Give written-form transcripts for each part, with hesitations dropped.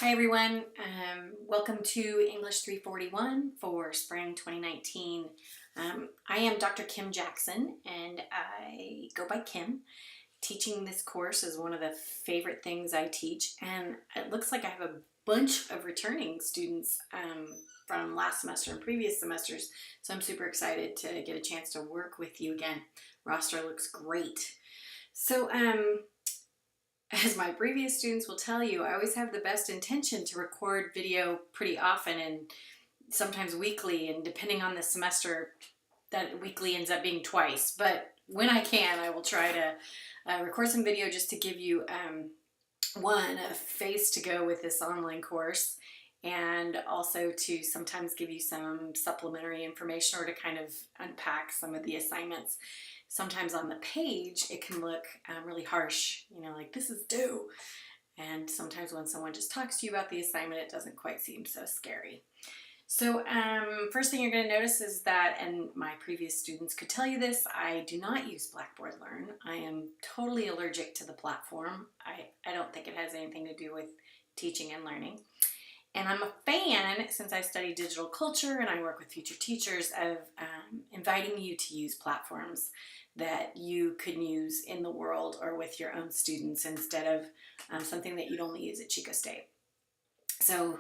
Hi everyone, welcome to English 341 for spring 2019. I am Dr. Kim Jackson and I go by Kim. Teaching this course is one of the favorite things I teach, and it looks like I have a bunch of returning students from last semester and previous semesters, so I'm super excited to get a chance to work with you again. Roster looks great. So as my previous students will tell you, I always have the best intention to record video pretty often and sometimes weekly, and depending on the semester, that weekly ends up being twice. But when I can, I will try to record some video just to give you, a face to go with this online course, and also to sometimes give you some supplementary information or to kind of unpack some of the assignments. Sometimes on the page it can look really harsh, like this is due. And sometimes when someone just talks to you about the assignment, it doesn't quite seem so scary. So first thing you're going to notice is that, and my previous students could tell you this, I do not use Blackboard Learn. I am totally allergic to the platform. I don't think it has anything to do with teaching and learning. And I'm a fan, since I study digital culture and I work with future teachers, of inviting you to use platforms that you can use in the world or with your own students instead of something that you'd only use at Chico State. So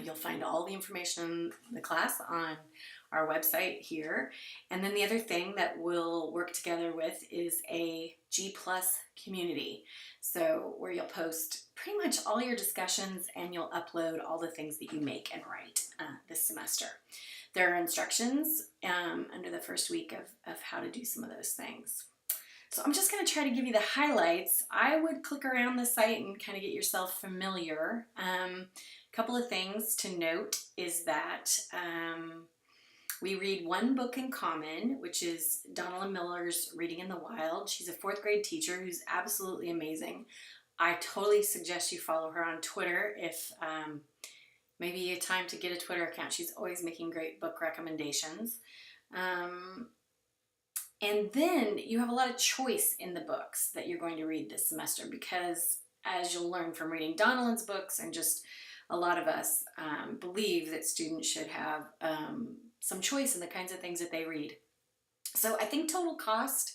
you'll find all the information in the class on our website here. And then the other thing that we'll work together with is a G+ community. So where you'll post pretty much all your discussions and you'll upload all the things that you make and write this semester. There are instructions under the first week of how to do some of those things. So I'm just going to try to give you the highlights. I would click around the site and kind of get yourself familiar. A couple of things to note is that we read one book in common, which is Donalyn Miller's Reading in the Wild. She's a 4th grade teacher who's absolutely amazing. I totally suggest you follow her on Twitter if maybe you have time to get a Twitter account. She's always making great book recommendations. And then you have a lot of choice in the books that you're going to read this semester, because as you'll learn from reading Donalyn's books, and just a lot of us believe that students should have some choice in the kinds of things that they read. So I think total cost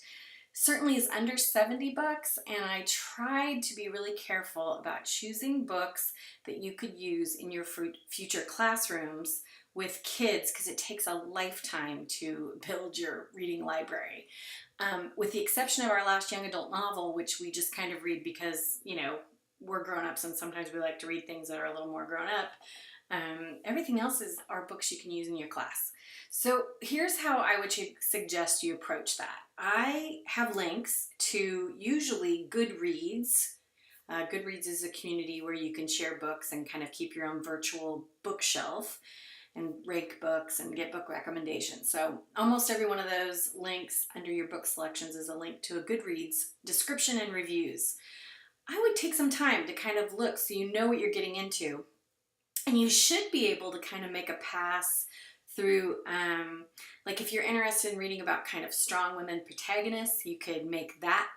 certainly is under $70, and I tried to be really careful about choosing books that you could use in your future classrooms with kids, because it takes a lifetime to build your reading library. With the exception of our last young adult novel, which we just kind of read because, we're grown-ups and sometimes we like to read things that are a little more grown-up. Everything else are books you can use in your class. So here's how I would suggest you approach that. I have links to usually Goodreads. Goodreads is a community where you can share books and kind of keep your own virtual bookshelf and rank books and get book recommendations. So almost every one of those links under your book selections is a link to a Goodreads description and reviews. I would take some time to kind of look so you know what you're getting into. And you should be able to kind of make a pass through, like if you're interested in reading about kind of strong women protagonists, you could make that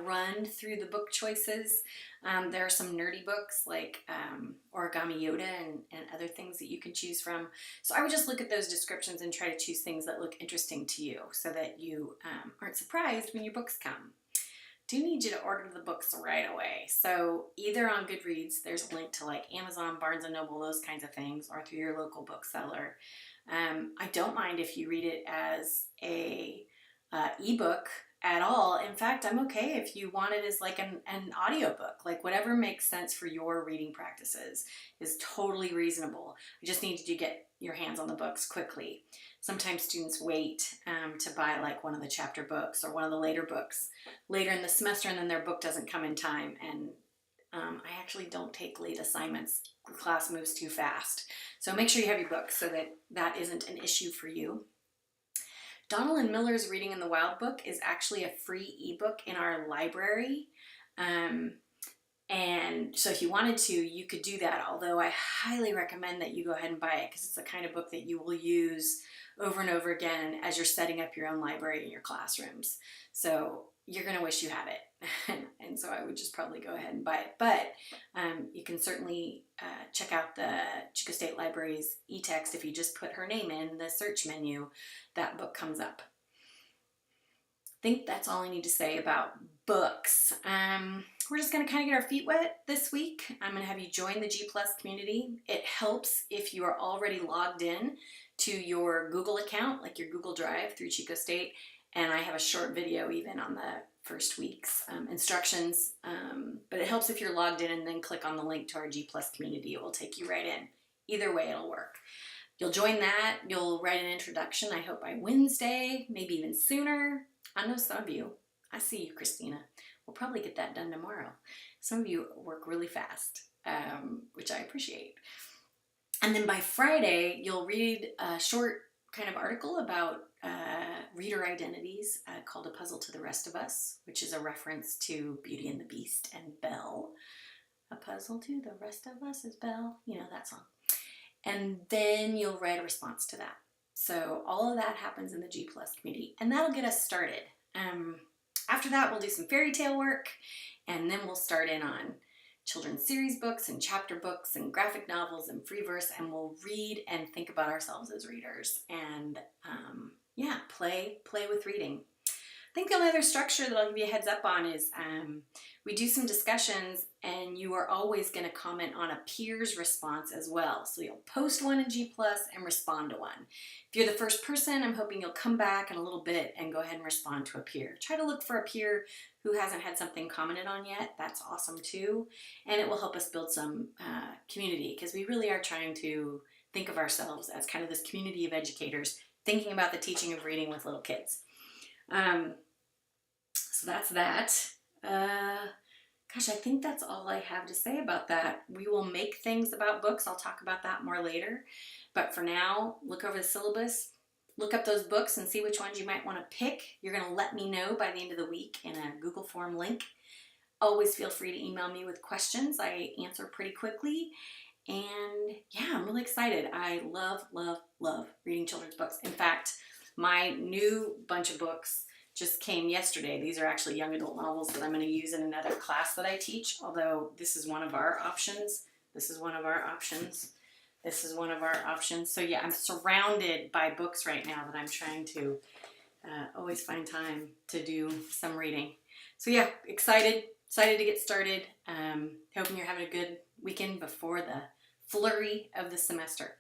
run through the book choices. There are some nerdy books like Origami Yoda and other things that you can choose from. So I would just look at those descriptions and try to choose things that look interesting to you so that you aren't surprised when your books come. Do need you to order the books right away. So either on Goodreads, there's a link to like Amazon, Barnes & Noble, those kinds of things, or through your local bookseller. I don't mind if you read it as a ebook at all. In fact, I'm okay if you want it as like an audiobook. Like whatever makes sense for your reading practices is totally reasonable. I just need you to get your hands on the books quickly. Sometimes students wait to buy like one of the chapter books or one of the later books later in the semester, and then their book doesn't come in time. And I actually don't take late assignments. The class moves too fast. So make sure you have your books so that that isn't an issue for you. Donalyn Miller's Reading in the Wild book is actually a free ebook in our library. And so if you wanted to, you could do that, although I highly recommend that you go ahead and buy it, because it's the kind of book that you will use over and over again as you're setting up your own library in your classrooms. So you're going to wish you had it. And so I would just probably go ahead and buy it. But you can certainly check out the Chico State Library's e-text. If you just put her name in the search menu, that book comes up. I think that's all I need to say about books. We're just going to kind of get our feet wet this week. I'm going to have you join the G Plus community. It helps if you are already logged in to your Google account, like your Google Drive through Chico State. And I have a short video even on the first week's instructions. But it helps if you're logged in and then click on the link to our G Plus community. It will take you right in. Either way, it'll work. You'll join that. You'll write an introduction, I hope by Wednesday, maybe even sooner. I know some of you. I see you, Christina. We'll probably get that done tomorrow. Some of you work really fast, which I appreciate. And then by Friday, you'll read a short kind of article about reader identities called A Puzzle to the Rest of Us, which is a reference to Beauty and the Beast and Belle. A puzzle to the rest of us is Belle. You know that song. And then you'll write a response to that. So all of that happens in the G Plus community, and that'll get us started. After that, we'll do some fairy tale work, and then we'll start in on children's series books and chapter books and graphic novels and free verse, and we'll read and think about ourselves as readers and yeah, play with reading. I think the only other structure that I'll give you a heads up on is we do some discussions, and you are always going to comment on a peer's response as well. So you'll post one in G Plus and respond to one. If you're the first person, I'm hoping you'll come back in a little bit and go ahead and respond to a peer. Try to look for a peer who hasn't had something commented on yet. That's awesome too. And it will help us build some community, because we really are trying to think of ourselves as kind of this community of educators thinking about the teaching of reading with little kids. So that's that. Gosh, I think that's all I have to say about that. We will make things about books. I'll talk about that more later. But for now, look over the syllabus, look up those books and see which ones you might want to pick. You're going to let me know by the end of the week in a Google form link. Always feel free to email me with questions. I answer pretty quickly. And yeah, I'm really excited. I love reading children's books. In fact, my new bunch of books just came yesterday. These are actually young adult novels that I'm going to use in another class that I teach, although this is one of our options. This is one of our options. This is one of our options. So yeah, I'm surrounded by books right now that I'm trying to always find time to do some reading. So yeah, excited to get started. Hoping you're having a good weekend before the flurry of the semester.